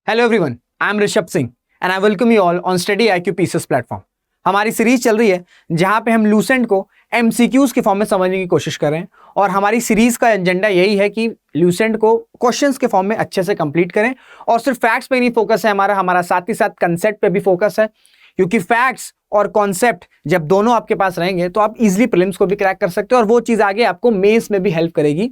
Hello everyone, I am Rishabh Singh and I welcome you all on study IQ pieces platform. हमारी series चल रही है जहां पे हम लूसेंट को MCQs के फॉर्म में समझने की कोशिश कर रहे हैं और हमारी सीरीज का एजेंडा यही है कि लूसेंट को क्वेश्चंस के फॉर्म में अच्छे से कंप्लीट करें और सिर्फ फैक्ट्स पे नहीं फोकस है हमारा साथ ही साथ कंसेप्ट पे भी फोकस है, क्योंकि फैक्ट्स और कॉन्सेप्ट जब दोनों आपके पास रहेंगे तो आप इजीली प्रीलिम्स को भी क्रैक कर सकते हो और वो चीज आगे आपको मेंस में भी हेल्प करेगी।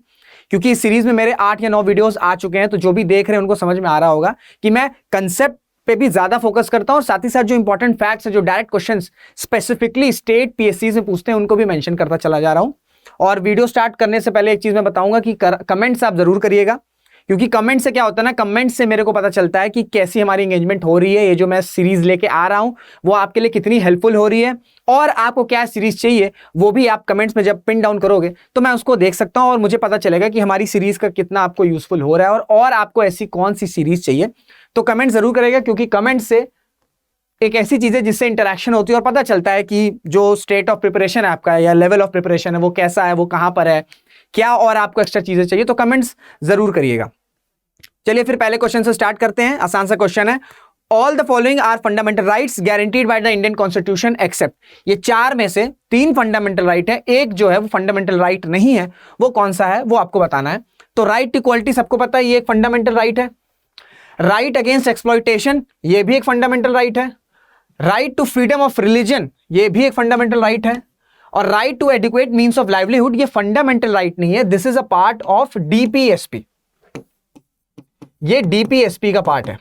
क्योंकि इस सीरीज में मेरे 8 या 9 वीडियोस आ चुके हैं, तो जो भी देख रहे हैं उनको समझ में आ रहा होगा कि मैं कंसेप्ट पे भी ज्यादा फोकस करता हूं और साथ ही साथ जो इंपॉर्टेंट फैक्ट्स है, जो direct questions specifically state PSCs में पूछते हैं, उनको भी मेंशन करता चला जा रहा हूं। और वीडियो स्टार्ट करने से पहले एक चीज मैं बताऊंगा कि कमेंट्स आप जरूर करिएगा, क्योंकि कमेंट से क्या होता है ना, कमेंट से मेरे को पता चलता है कि कैसी हमारी एंगेजमेंट हो रही है, ये जो मैं सीरीज लेके आ रहा हूं वो आपके लिए कितनी हेल्पफुल हो रही है और आपको क्या सीरीज चाहिए वो भी आप कमेंट्स में जब पिन डाउन करोगे तो मैं उसको देख सकता हूं और मुझे पता चलेगा कि हमारी सीरीज का कितना आपको यूजफुल हो रहा है और आपको ऐसी कौन सी सीरीज चाहिए। तो कमेंट जरूर करेगा, क्योंकि कमेंट से एक ऐसी चीज है जिससे इंटरेक्शन होती है और पता चलता है कि जो स्टेट ऑफ प्रिपरेशन है आपका या लेवल ऑफ प्रिपरेशन है वो कैसा है, वो कहां पर है, क्या और आपको एक्स्ट्रा चीजें चाहिए। तो कमेंट्स जरूर करिएगा। चलिए फिर पहले क्वेश्चन से स्टार्ट करते हैं। आसान सा क्वेश्चन है, all the following are fundamental rights guaranteed by the Indian constitution except. ये 4 में से 3 फंडामेंटल राइट है, एक जो है वो फंडामेंटल राइट नहीं है, वो कौन सा है वो आपको बताना है। तो राइट टू इक्वालिटी सबको पता है, ये एक फंडामेंटल राइट है। राइट अगेंस्ट एक्सप्लॉयटेशन, ये भी एक फंडामेंटल राइट है। Right to freedom of religion, ये भी एक फंडामेंटल राइट है। और right to adequate means of livelihood, ये फंडामेंटल राइट नहीं है, this is a part of DPSP। ये DPSP का पार्ट है।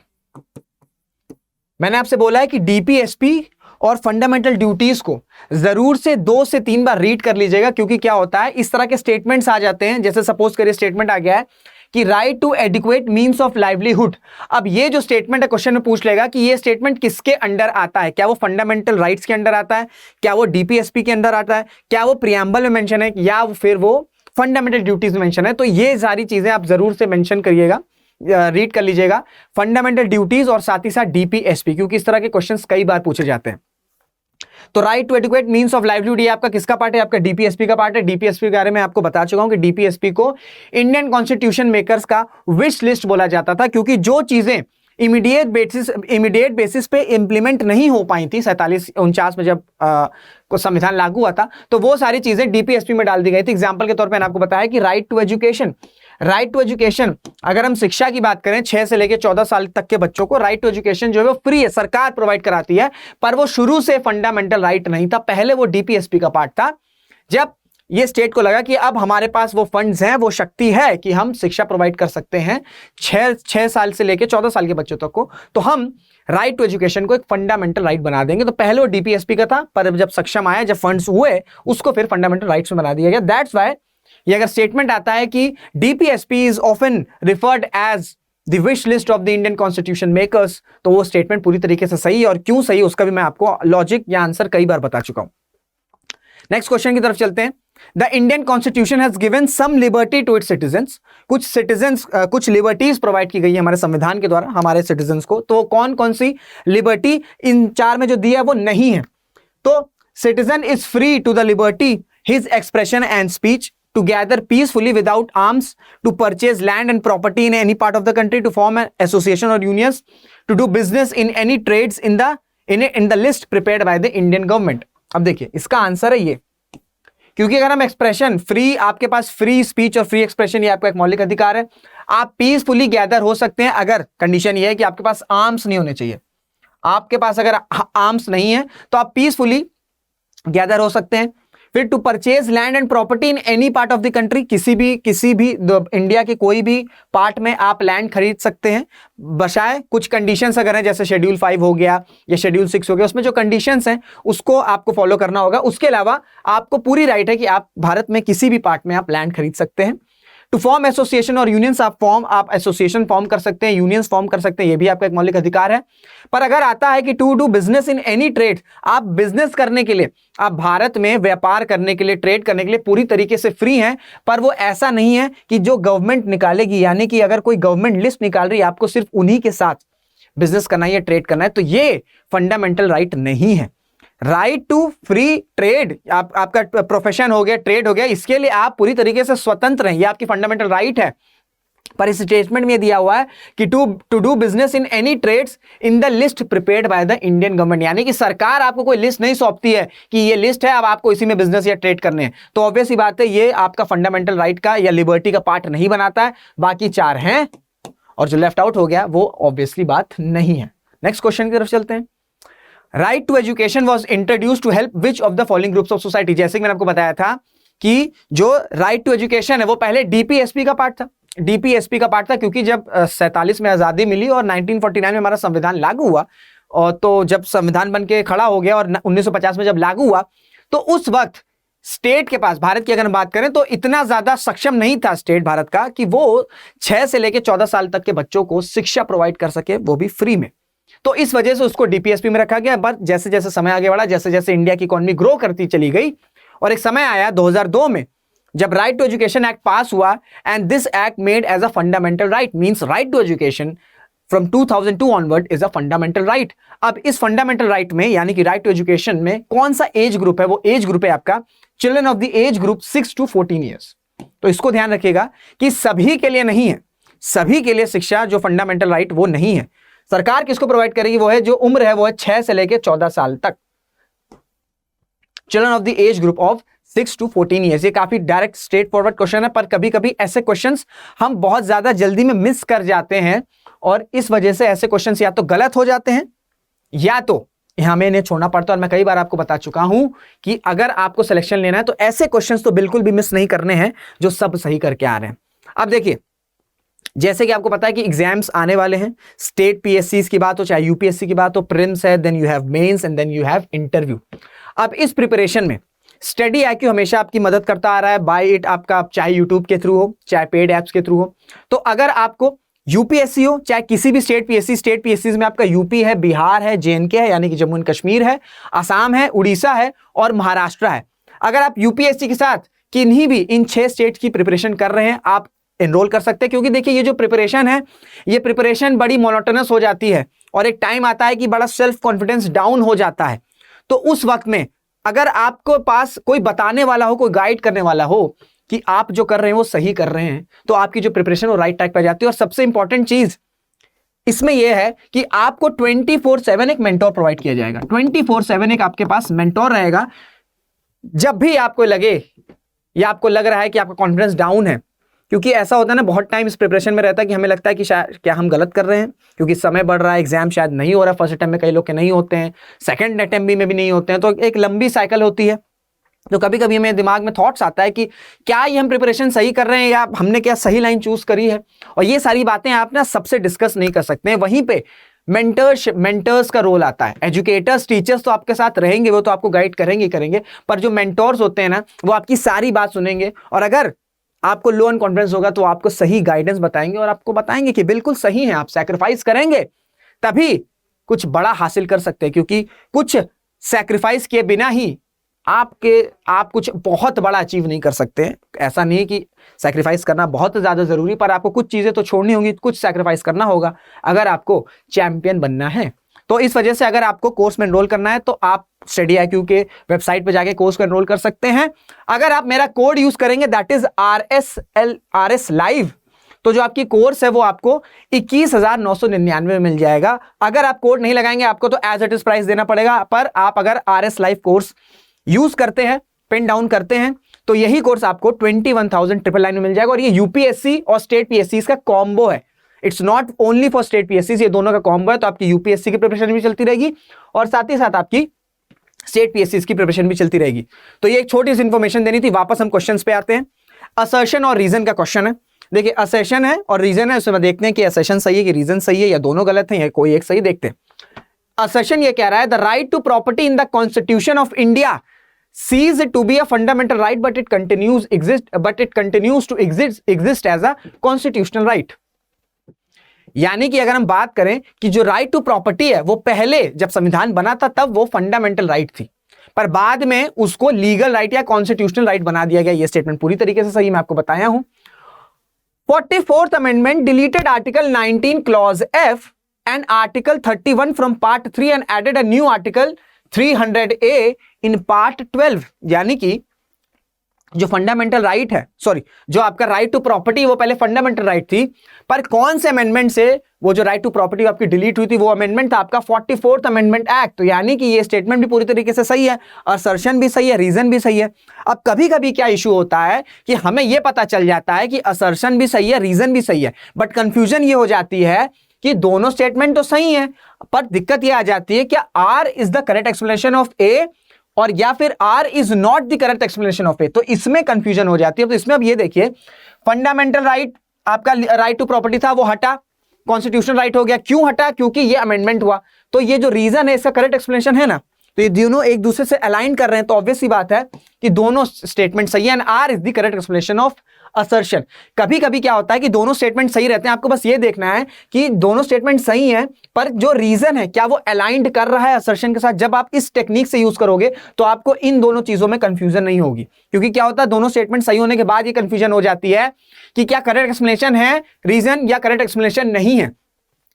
मैंने आपसे बोला है कि DPSP और फंडामेंटल ड्यूटीज को जरूर से 2 से 3 बार रीड कर लीजिएगा, क्योंकि क्या होता है इस तरह के स्टेटमेंट्स आ जाते हैं, जैसे सपोज करिए स्टेटमेंट आ गया है कि right to adequate means of livelihood. अब ये जो स्टेटमेंट है क्वेश्चन में पूछ लेगा कि ये स्टेटमेंट किसके अंडर आता है, क्या वो फंडामेंटल राइट्स के अंडर आता है, क्या वो DPSP के अंदर आता है, क्या वो प्रियम्बल में मेंशन है, या फिर वो फंडामेंटल ड्यूटीज में मेंशन है। तो ये सारी चीजें आप जरूर से मेंशन करिएगा, रीड कर लीजिएगा, फंडामेंटल ड्यूटीज और साथ ही साथ DPSP, क्योंकि इस तरह के क्वेश्चंस कई बार पूछे जाते हैं। तो right to adequate means of livelihood ये आपका किसका पार्ट है, आपका DPSP का पार्ट है। DPSP के बारे में आपको बता चुका हूं कि DPSP को इंडियन कॉन्स्टिट्यूशन मेकर्स का विश लिस्ट बोला जाता था, क्योंकि जो चीजें इमीडिएट बेसिस पे इंप्लीमेंट नहीं हो पाई थी 47-49 में जब को संविधान लागू हुआ था, तो वो सारी चीजें DPSP में डाल दी गई थी। एग्जांपल के तौर पे मैंने आपको बताया कि राइट टू एजुकेशन, अगर हम शिक्षा की बात करें 6 से लेकर 14 साल तक के बच्चों को राइट टू एजुकेशन जो है वो फ्री है, सरकार प्रोवाइड कराती है, पर वो शुरू से फंडामेंटल राइट नहीं था, पहले वो DPSP का पार्ट था। जब ये स्टेट को लगा कि अब हमारे पास वो फंड्स हैं, वो शक्ति है कि हम शिक्षा प्रोवाइड कर सकते हैं 6 साल से लेकर 14 साल के बच्चों तक को, तो हम राइट टू एजुकेशन को एक फंडामेंटल राइट बना देंगे। तो पहले वो DPSP का था, पर जब सक्षम आया, जब फंड्स हुए, उसको फिर फंडामेंटल राइट्स में बना दिया गया। दैट्स वाई ये अगर स्टेटमेंट आता है कि DPSP is often referred as the wish list of the Indian constitution makers, तो वो स्टेटमेंट पूरी तरीके से सही है, और क्यों सही है उसका भी मैं आपको लॉजिक या आंसर कई बार बता चुका हूं। नेक्स्ट क्वेश्चन की तरफ चलते हैं। The Indian constitution has given some liberty to its citizens, कुछ लिबर्टीज प्रोवाइड की गई है हमारे संविधान के द्वारा हमारे सिटीजंस को। तो कौन कौन सी लिबर्टी इन 4 में जो दिया है वो नहीं है। तो citizen is free to the liberty his expression and speech, to gather peacefully without arms, to purchase land and property in any part of the country, to form an association or unions, to do business in any trades in the list prepared by the Indian government। अब देखिए इसका answer है ये, क्योंकि अगर हम expression free, आपके पास free speech और फ्री एक्सप्रेशन ये आपका एक मौलिक अधिकार है, आप पीसफुली गैदर हो सकते हैं, अगर कंडीशन ये है कि आपके पास आर्म्स नहीं होने चाहिए। आपके पास अगर आर्म्स नहीं है तो आप पीसफुली गैदर हो सकते हैं। फिर to purchase land and property in any part of the country, किसी भी इंडिया के कोई भी पार्ट में आप लैंड खरीद सकते हैं, बशाए कुछ कंडीशंस अगर हैं, जैसे शेड्यूल 5 हो गया या शेड्यूल 6 हो गया, उसमें जो कंडीशंस हैं उसको आपको फॉलो करना होगा। उसके अलावा आपको पूरी राइट है कि आप भारत में किसी भी पार्ट में आप लैंड खरीद सकते हैं। टू फॉर्म एसोसिएशन और यूनियंस, आप एसोसिएशन फॉर्म कर सकते हैं, यूनियंस फॉर्म कर सकते हैं, ये भी आपका एक मौलिक अधिकार है। पर अगर आता है कि to do business in any trade, आप बिजनेस करने के लिए, आप भारत में व्यापार करने के लिए, ट्रेड करने के लिए पूरी तरीके से फ्री हैं, पर वो ऐसा नहीं है कि जो गवर्नमेंट निकालेगी, यानी कि अगर कोई गवर्नमेंट लिस्ट निकाल रही है, आपको सिर्फ उन्हीं के साथ बिजनेस करना है या ट्रेड करना है, तो ये फंडामेंटल राइट नहीं है। राइट टू फ्री ट्रेड, आपका प्रोफेशन हो गया, ट्रेड हो गया, इसके लिए आप पूरी तरीके से स्वतंत्र हैं, ये आपकी फंडामेंटल राइट है। पर इस स्टेटमेंट में दिया हुआ है कि to do business in any trades in the list prepared by the Indian government, यानी कि सरकार आपको कोई लिस्ट नहीं सौंपती है कि ये लिस्ट है, अब आपको इसी में बिजनेस या ट्रेड करने हैं, तो ऑब्वियस ही बात है ये आपका फंडामेंटल राइट का या लिबर्टी का पार्ट नहीं बनाता है। बाकी 4 हैं और जो लेफ्ट आउट हो गया वो ऑब्वियसली बात नहीं है। नेक्स्ट क्वेश्चन की तरफ चलते हैं। Right to education was introduce to help which of the following groups of society. जैसे कि मैंने आपको बताया था कि जो राइट टू एजुकेशन है वो पहले डीपीएसपी का पार्ट था, डीपीएसपी का पार्ट था, क्योंकि जब 47 में आजादी मिली और 1949 में हमारा संविधान लागू हुआ, और तो जब संविधान बन के खड़ा हो गया और 1950 में जब लागू हुआ, तो उस वक्त स्टेट के पास, भारत की अगर हम बात करें तो इतना ज्यादा सक्षम नहीं था स्टेट भारत का कि वो 6 से लेकर 14 साल तक के बच्चों को शिक्षा प्रोवाइड कर सके, वो भी फ्री में। तो इस वजह से उसको डीपीएसपी में रखा गया। बट जैसे जैसे समय आगे बढ़ा, जैसे जैसे इंडिया की इकोनॉमी ग्रो करती चली गई, और एक समय आया 2002 में जब right to education act pass हुआ, and this act made as a fundamental right, means right to education from 2002 onward is a fundamental right. अब इस फंडामेंटल राइट में, यानी कि राइट टू एजुकेशन में कौन सा एज ग्रुप है, वो एज ग्रुप है आपका children of the age group 6 to 14 years. तो इसको ध्यान रखिएगा कि सभी के लिए नहीं है, सभी के लिए शिक्षा जो फंडामेंटल राइट वो नहीं है। सरकार किसको प्रोवाइड करेगी, वो है जो उम्र है वो है 6 से लेकर 14 साल तक, children of the age group of 6 to 14 years. ये काफी डायरेक्ट स्ट्रेट फॉरवर्ड क्वेश्चन है, पर कभी कभी ऐसे क्वेश्चंस हम बहुत ज्यादा जल्दी में मिस कर जाते हैं, और इस वजह से ऐसे क्वेश्चंस या तो गलत हो जाते हैं या तो हमें इन्हें छोड़ना पड़ता है। और मैं कई बार आपको बता चुका हूं कि अगर आपको सिलेक्शन लेना है तो ऐसे क्वेश्चंस तो बिल्कुल भी मिस नहीं करने हैं जो सब सही करके आ रहे हैं। अब देखिए, जैसे कि आपको पता है कि एग्जाम्स आने वाले हैं, स्टेट पीएससीज की बात हो चाहे यूपीएससी की बात हो, प्रीलिम्स है, then you have mains and then you have interview. अब इस प्रिपरेशन में स्टडी आईक्यू हमेशा आपकी मदद करता आ रहा है, बाय इट आपका चाहे यूट्यूब के थ्रू हो चाहे पेड एप्स के थ्रू हो। तो अगर आपको यूपीएससी हो चाहे किसी भी स्टेट पीएससी में आपका यूपी है, बिहार है, जेएनके है यानी कि जम्मू एंड कश्मीर है, असम है, उड़ीसा है और महाराष्ट्र है, अगर आप यूपीएससी के साथ किन्हीं भी इन 6 स्टेट की प्रिपरेशन कर रहे हैं, आप एनरोल कर सकते हैं। क्योंकि देखिए ये जो प्रिपरेशन है, ये प्रिपरेशन बड़ी मोनोटोनस हो जाती है और एक टाइम आता है कि बड़ा सेल्फ कॉन्फिडेंस डाउन हो जाता है। तो उस वक्त में अगर आपको पास कोई बताने वाला हो, कोई गाइड करने वाला हो कि आप जो कर रहे हैं वो सही कर रहे हैं, तो आपकी जो प्रिपरेशन वो राइट ट्रैक पे जाती है। और सबसे इंपॉर्टेंट चीज इसमें यह है कि आपको 24/7 एक मेंटोर प्रोवाइड किया जाएगा। 24/7 एक आपके पास मेंटोर रहेगा। जब भी आपको लगे या आपको लग रहा है कि आपका कॉन्फिडेंस डाउन है, क्योंकि ऐसा होता है ना, बहुत टाइम इस प्रिपरेशन में रहता है कि हमें लगता है कि शायद क्या हम गलत कर रहे हैं, क्योंकि समय बढ़ रहा है, एग्जाम शायद नहीं हो रहा है, फर्स्ट अटेम्प्ट में कई लोग के नहीं होते हैं, सेकंड अटेम्प्ट में भी नहीं होते हैं, तो एक लंबी साइकिल होती है। तो कभी कभी हमें दिमाग में थॉट्स आता है कि क्या ये हम प्रिपरेशन सही कर रहे हैं या हमने क्या सही लाइन चूज करी है, और ये सारी बातें आप ना सबसे डिस्कस नहीं कर सकते हैं। वहीं पे मेंटर्स का रोल आता है। एजुकेटर्स, टीचर्स तो आपके साथ रहेंगे, वो तो आपको गाइड करेंगे, पर जो मेंटोर्स होते हैं ना, वो आपकी सारी बात सुनेंगे, और अगर आपको लो ऑन कॉन्फिडेंस होगा तो आपको सही गाइडेंस बताएंगे और आपको बताएंगे कि बिल्कुल सही है, आप सैक्रिफाइस करेंगे तभी कुछ बड़ा हासिल कर सकते हैं। क्योंकि कुछ सैक्रिफाइस किए बिना ही आप कुछ बहुत बड़ा अचीव नहीं कर सकते। ऐसा नहीं है कि सैक्रिफाइस करना बहुत ज्यादा जरूरी, पर आपको कुछ चीजें तो छोड़नी होंगी, कुछ सैक्रिफाइस करना होगा अगर आपको चैंपियन बनना है। तो इस वजह से अगर आपको कोर्स में एनरोल करना है तो आप स्टडी आईक्यू के वेबसाइट पे जाके कोर्स को एनरोल कर सकते हैं। अगर आप मेरा कोड यूज करेंगे, दैट इज RS लाइव, तो जो आपकी कोर्स है वो आपको 21,999 में मिल जाएगा। अगर आप कोड नहीं लगाएंगे आपको तो एज इट इज प्राइस देना पड़ेगा, पर आप अगर RS लाइव कोर्स यूज करते हैं, पिन डाउन करते हैं, तो यही कोर्स आपको 21,999 में मिल जाएगा। और ये यूपीएससी और स्टेट पीएससी का कॉम्बो है, it's not only for state PSC, ये दोनों का कॉम्बो है। तो आपकी यूपीएससी की प्रिपरेशन भी चलती रहेगी और साथ ही साथ आपकी स्टेट पीएससी की प्रिपरेशन भी चलती रहेगी। तो ये एक छोटी सी इंफॉर्मेशन देनी थी। वापस हम क्वेश्चंस पे आते हैं। असर्शन और रीजन का क्वेश्चन है। देखिए असर्शन है और रीजन है, उसमें देखते हैं कि असर्शन सही है कि रीजन सही है, या दोनों गलत है या कोई एक सही। देखते हैं। असर्शन ये कह रहा है, the right to property in the constitution of India sees it to be a fundamental right, but it continues to exist as a constitutional right। यानी कि अगर हम बात करें कि जो राइट टू प्रॉपर्टी है वो पहले जब संविधान बना था तब वो फंडामेंटल राइट थी, पर बाद में उसको लीगल राइट या कॉन्स्टिट्यूशनल राइट बना दिया गया। ये स्टेटमेंट पूरी तरीके से सही मैं आपको बताया हूं। 44th amendment deleted article 19 clause F and article 31 from part 3 and added a new article 300A in part 12। यानी कि जो फंडामेंटल राइट है, सॉरी, जो आपका राइट टू प्रॉपर्टी वो पहले फंडामेंटल राइट थी, पर कौन से अमेंडमेंट से वो जो राइट टू प्रॉपर्टी आपकी डिलीट हुई थी, वो अमेंडमेंट था आपका 44th अमेंडमेंट एक्ट। तो यानी कि ये स्टेटमेंट भी पूरी तरीके से सही है, असर्शन भी सही है, रीजन भी सही है। अब कभी कभी क्या इशू होता है कि हमें यह पता चल जाता है कि असर्शन भी सही है, रीजन भी सही है, बट कंफ्यूजन ये हो जाती है कि दोनों स्टेटमेंट तो सही है, पर दिक्कत यह आ जाती है क्या R is the correct explanation of A और या फिर R is not the correct explanation of A. तो इसमें कंफ्यूजन हो जाती है। तो इसमें अब ये देखिए, फंडामेंटल राइट आपका राइट टू प्रॉपर्टी था वो हटा, कॉन्स्टिट्यूशनल राइट हो गया। क्यों हटा? क्योंकि ये अमेंडमेंट हुआ। तो ये जो रीजन है इसका करेक्ट एक्सप्लेनेशन है ना, तो ये दोनों एक दूसरे से अलाइन कर रहे हैं, तो ऑब्वियस सी बात है कि दोनों स्टेटमेंट सही है and R is the correct explanation of assertion. कभी कभी क्या होता है कि दोनों स्टेटमेंट सही रहते हैं, आपको बस ये देखना है कि दोनों स्टेटमेंट सही हैं, पर जो रीजन है क्या वो अलाइंड कर रहा है असर्शन के साथ। जब आप इस टेक्निक से यूज करोगे तो आपको इन दोनों चीजों में कंफ्यूजन नहीं होगी, क्योंकि क्या होता है दोनों स्टेटमेंट सही होने के बाद ये कंफ्यूजन हो जाती है कि क्या करेक्ट एक्सप्लेनेशन है रीजन या करेक्ट एक्सप्लेनेशन नहीं है।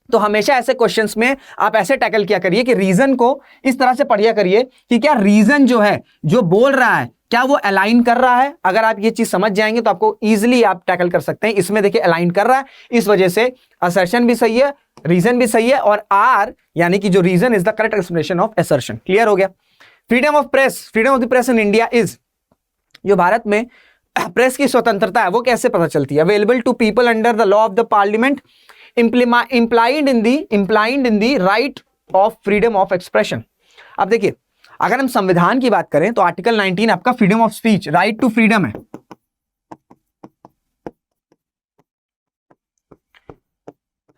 तो हमेशा ऐसे क्वेश्चंस में आप ऐसे टैकल किया करिए कि रीजन को इस तरह से पढ़िया करिए कि क्या रीजन जो है जो बोल रहा है क्या वो अलाइन कर रहा है। अगर आप ये चीज समझ जाएंगे तो आपको इजीली आप टैकल कर सकते हैं। इसमें देखिए अलाइन कर रहा है, इस वजह से असर्शन भी सही है, रीजन भी सही है, और आर यानी कि जो reason is the correct explanation of assertion. Clear हो गया। Freedom of press, freedom of the press in India is, जो भारत में प्रेस की स्वतंत्रता है वो कैसे पता चलती है? Available to people under the law of the parliament, implied in the right of freedom of expression। अब देखिए, अगर हम संविधान की बात करें तो आर्टिकल 19 आपका freedom of speech, right to freedom है।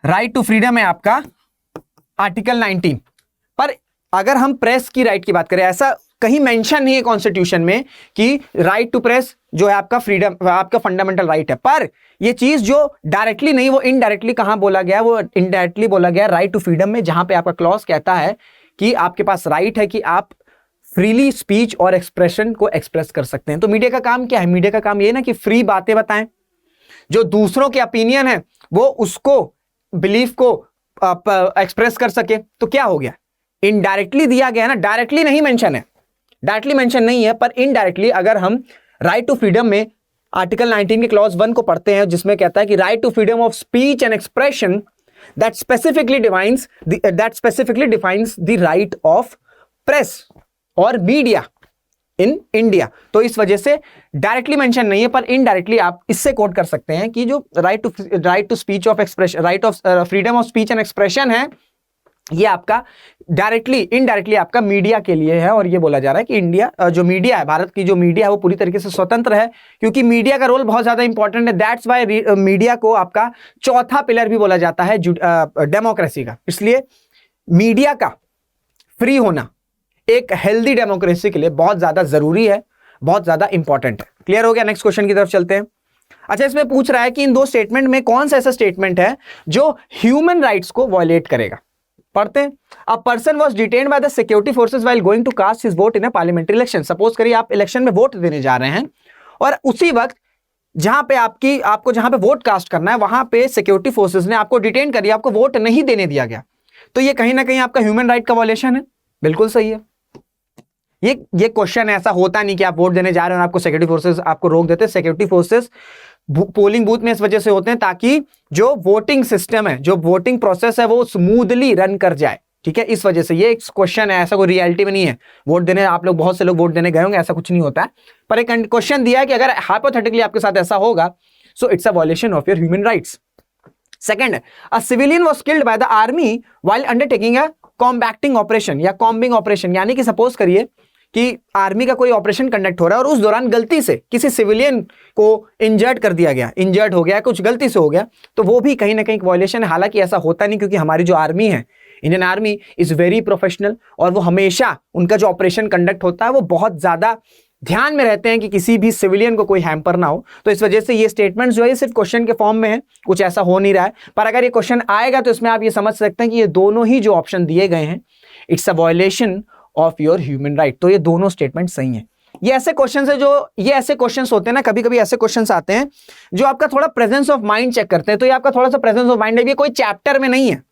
राइट टू फ्रीडम है आपका आर्टिकल 19। पर अगर हम प्रेस की राइट की बात करें, ऐसा कहीं मेंशन नहीं है कॉन्स्टिट्यूशन में कि राइट टू प्रेस जो है आपका फ्रीडम, आपका फंडामेंटल राइट है। पर ये चीज जो डायरेक्टली नहीं, वो इनडायरेक्टली कहां बोला गया? वो इनडायरेक्टली बोला गया राइट टू फ्रीडम में, जहां पे आपका क्लॉज कहता है कि आपके पास राइट है कि आप फ्रीली स्पीच और एक्सप्रेशन को एक्सप्रेस कर सकते हैं। तो मीडिया का काम क्या है? मीडिया का काम ये ना कि फ्री बातें बताएं, जो दूसरों के ओपिनियन है वो उसको बिलीफ को एक्सप्रेस कर सके। तो क्या हो गया? इनडायरेक्टली दिया गया ना, डायरेक्टली नहीं मेंशन है, डायरेक्टली मेंशन नहीं है, पर इनडायरेक्टली अगर हम राइट टू फ्रीडम में आर्टिकल 19 के क्लॉज 1 को पढ़ते हैं, जिसमें कहता है कि right to freedom of speech and expression that specifically defines the right of press और मीडिया इन इंडिया। तो इस वजह से डायरेक्टली मेंशन नहीं है, पर इनडायरेक्टली आप इससे कोट कर सकते हैं कि जो right to speech of expression, right of freedom of speech and expression है, ये आपका डायरेक्टली इनडायरेक्टली आपका मीडिया के लिए है। और ये बोला जा रहा है कि इंडिया जो मीडिया है, भारत की जो मीडिया है वो पूरी तरीके से स्वतंत्र है, क्योंकि मीडिया का रोल बहुत ज्यादा इंपॉर्टेंट है। दैट्स वाई मीडिया को आपका चौथा पिलर भी बोला जाता है डेमोक्रेसी का। इसलिए मीडिया का फ्री होना एक हेल्दी डेमोक्रेसी के लिए बहुत ज्यादा जरूरी है, बहुत ज्यादा इंपॉर्टेंट है। क्लियर हो गया? नेक्स्ट क्वेश्चन की तरफ चलते हैं। अच्छा, इसमें पूछ रहा है कि इन दो स्टेटमेंट में कौन सा ऐसा स्टेटमेंट है जो ह्यूमन राइट्स को वायलेट करेगा। पढ़ते हैं। A person was detained by the security forces while going to cast his vote in a parliamentary election. Suppose करिए आप इलेक्शन में वोट देने जा रहे हैं और उसी वक्त जहां पे आपको जहां पे वोट कास्ट करना है वहां पे सिक्योरिटी फोर्सेज ने आपको डिटेन करी, आपको वोट नहीं देने दिया गया। तो ये कहीं ना कहीं आपका ह्यूमन राइट का वायलेशन है। बिल्कुल सही है। ये क्वेश्चन ऐसा होता नहीं कि आप वोट देने जा रहे हैं और आपको सिक्योरिटी फोर्सेज आपको रोक देते। सिक्योरिटी फोर्सेज पोलिंग बूथ में इस वजह से होते हैं ताकि जो वोटिंग सिस्टम है, जो वोटिंग प्रोसेस है, वो स्मूथली रन कर जाए। ठीक है, इस वजह से ये एक क्वेश्चन है, ऐसा कोई रियलिटी में नहीं है। वोट देने आप लोग बहुत से लोग वोट देने गए होंगे, ऐसा कुछ नहीं होता है, पर एक क्वेश्चन दिया है कि अगर हाइपोथेटिकली आपके साथ ऐसा होगा, so it's a violation of your human rights. Second, a civilian was killed by the army while undertaking a combating operation या कॉम्बिंग ऑपरेशन। यानी कि सपोज करिए कि आर्मी का कोई ऑपरेशन कंडक्ट हो रहा है और उस दौरान गलती से किसी सिविलियन को इंजर्ड कर दिया गया, इंजर्ड हो गया, कुछ गलती से हो गया, तो वो भी कहीं ना कहीं वायलेशन है। हालांकि ऐसा होता नहीं, क्योंकि हमारी जो आर्मी है, Indian army is very professional, और वो हमेशा उनका जो ऑपरेशन कंडक्ट होता है वो बहुत ज्यादा ध्यान में रहते हैं कि किसी भी सिविलियन को कोई हैम्पर ना हो। तो इस वजह से ये स्टेटमेंट जो है सिर्फ क्वेश्चन के फॉर्म में है, कुछ ऐसा हो नहीं रहा है। पर अगर ये क्वेश्चन आएगा तो इसमें आप ये समझ सकते हैं कि ये दोनों ही जो ऑप्शन दिए गए हैं, it's a violation of your human right. तो ये दोनों स्टेटमेंट सही हैं। ये ऐसे क्वेश्चन है जो ये ऐसे क्वेश्चंस होते हैं ना, कभी कभी ऐसे क्वेश्चंस आते हैं जो आपका थोड़ा प्रेजेंस ऑफ माइंड चेक करते हैं। तो ये आपका थोड़ा सा प्रेजेंस ऑफ माइंड है, ये कोई चैप्टर में नहीं है,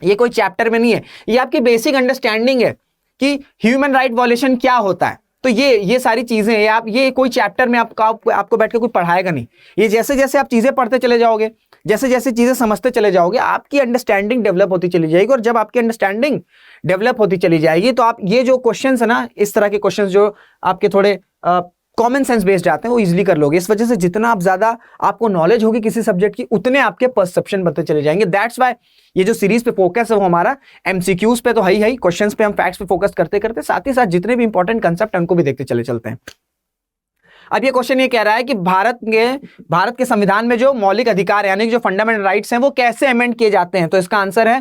ये कोई चैप्टर में नहीं है, ये आपकी बेसिक अंडरस्टैंडिंग है कि ह्यूमन राइट वायलेशन क्या होता है। तो ये सारी चीजें ये कोई चैप्टर में आपको बैठ के कोई पढ़ाएगा नहीं। ये जैसे जैसे आप चीजें पढ़ते चले जाओगे, जैसे जैसे चीजें समझते चले जाओगे, आपकी अंडरस्टैंडिंग डेवलप होती चली जाएगी। और जब आपकी अंडरस्टैंडिंग डेवलप होती चली जाएगी तो आप ये जो क्वेश्चंस है ना, इस तरह के क्वेश्चंस जो आपके थोड़े कॉमन सेंस बेस्ड आते हैं, वो इजीली कर लोगे। इस वजह से जितना आप ज्यादा आपको नॉलेज होगी किसी सब्जेक्ट की, उतने आपके परसेप्शन बढ़ते चले जाएंगे। दैट्स वाई ये जो सीरीज पे फोकस है वो हमारा एमसीक्यूज पे तो है ही, क्वेश्चंस पे हम फैक्ट्स पे फोकस करते करते साथ ही साथ जितने भी इंपॉर्टेंट कंसेप्ट उनको भी देखते चलते हैं। अब ये क्वेश्चन ये कह रहा है कि भारत के संविधान में जो मौलिक अधिकार यानी जो फंडामेंटल राइट्स हैं वो कैसे अमेंड किए जाते हैं। तो इसका आंसर है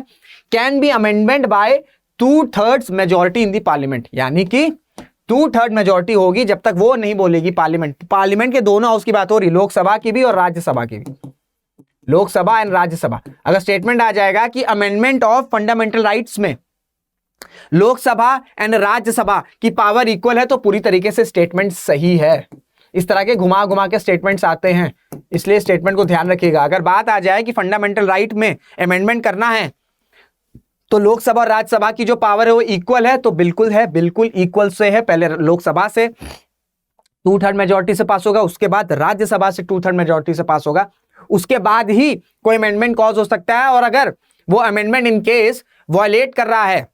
can be amendment by 2/3 majority in the parliament, यानी कि 2/3 मेजोरिटी होगी जब तक वो नहीं बोलेगी पार्लियामेंट के दोनों हाउस की बात हो रही, लोकसभा की भी और राज्यसभा की भी, लोकसभा एंड राज्यसभा। अगर स्टेटमेंट आ जाएगा कि अमेंडमेंट ऑफ फंडामेंटल राइट्स में लोकसभा एंड राज्यसभा की पावर इक्वल है, तो पूरी तरीके से स्टेटमेंट सही है। इस तरह के घुमा घुमा के स्टेटमेंट्स आते हैं, इसलिए स्टेटमेंट को ध्यान रखिएगा। अगर बात आ जाए कि फंडामेंटल राइट में अमेंडमेंट करना है तो लोकसभा और राज्यसभा की जो पावर है वो इक्वल है, तो बिल्कुल है, बिल्कुल इक्वल से है। पहले लोकसभा से 2/3 मेजोरिटी से पास होगा, उसके बाद राज्यसभा से 2/3 मेजोरिटी से पास होगा, उसके बाद ही कोई अमेंडमेंट कॉज हो सकता है। और अगर वो अमेंडमेंट इन केस वॉयलेट कर रहा है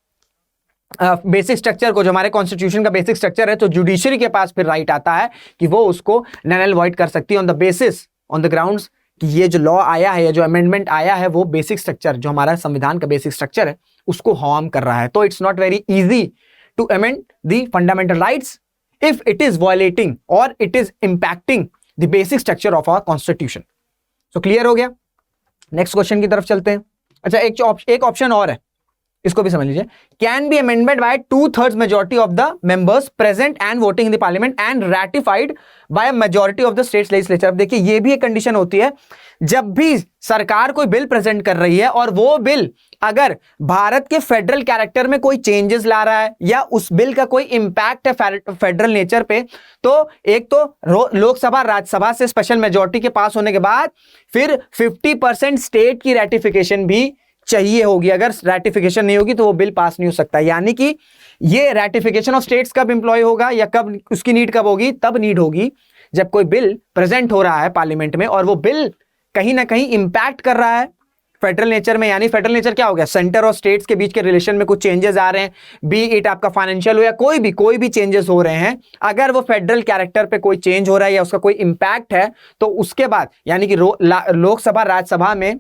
बेसिक स्ट्रक्चर को, जो हमारे कॉन्स्टिट्यूशन का बेसिक स्ट्रक्चर है, तो जुडिशरी के पास फिर राइट आता है कि वो उसको नल एंड वॉइड कर सकती है on the basis, on the grounds कि ये जो लॉ आया है, ये जो अमेंडमेंट आया है, वो बेसिक स्ट्रक्चर जो हमारा संविधान का बेसिक स्ट्रक्चर है उसको हार्म कर रहा है। तो it's not very easy to amend the fundamental rights if it is violating और it is impacting the basic structure of our constitution. So clear हो गया? नेक्स्ट क्वेश्चन की तरफ चलते हैं। अच्छा, एक ऑप्शन और है, इसको भी समझ लीजिए। Can be amendment by 2/3 majority of the members present and voting in the parliament and ratified by majority of the states legislature. अब देखिए, ये भी एक कंडीशन होती है जब भी सरकार कोई बिल प्रेजेंट कर रही है और वो बिल अगर भारत के फेडरल कैरेक्टर में कोई चेंजेस ला रहा है या उस बिल का कोई इंपैक्ट है फेडरल नेचर पे, तो एक तो लोकसभा राज्यसभा से स्पेशल मेजोरिटी के पास होने के बाद फिर 50% स्टेट की रैटिफिकेशन भी चाहिए होगी। अगर रैटिफिकेशन नहीं होगी तो वो बिल पास नहीं हो सकता। यानी कि ये रैटिफिकेशन ऑफ स्टेट्स कब इंप्लॉय होगा या कब उसकी नीड कब होगी? तब नीड होगी जब कोई बिल प्रेजेंट हो रहा है पार्लियामेंट में और वो बिल कहीं ना कहीं इंपैक्ट कर रहा है फेडरल नेचर में। यानी फेडरल नेचर क्या हो गया? सेंटर और स्टेट्स के बीच के रिलेशन में कुछ चेंजेस आ रहे हैं, बी इट आपका फाइनेंशियल हो या कोई भी चेंजेस हो रहे हैं। अगर वो फेडरल कैरेक्टर पे कोई चेंज हो रहा है या उसका कोई इंपैक्ट है, तो उसके बाद यानी कि लोकसभा राज्यसभा में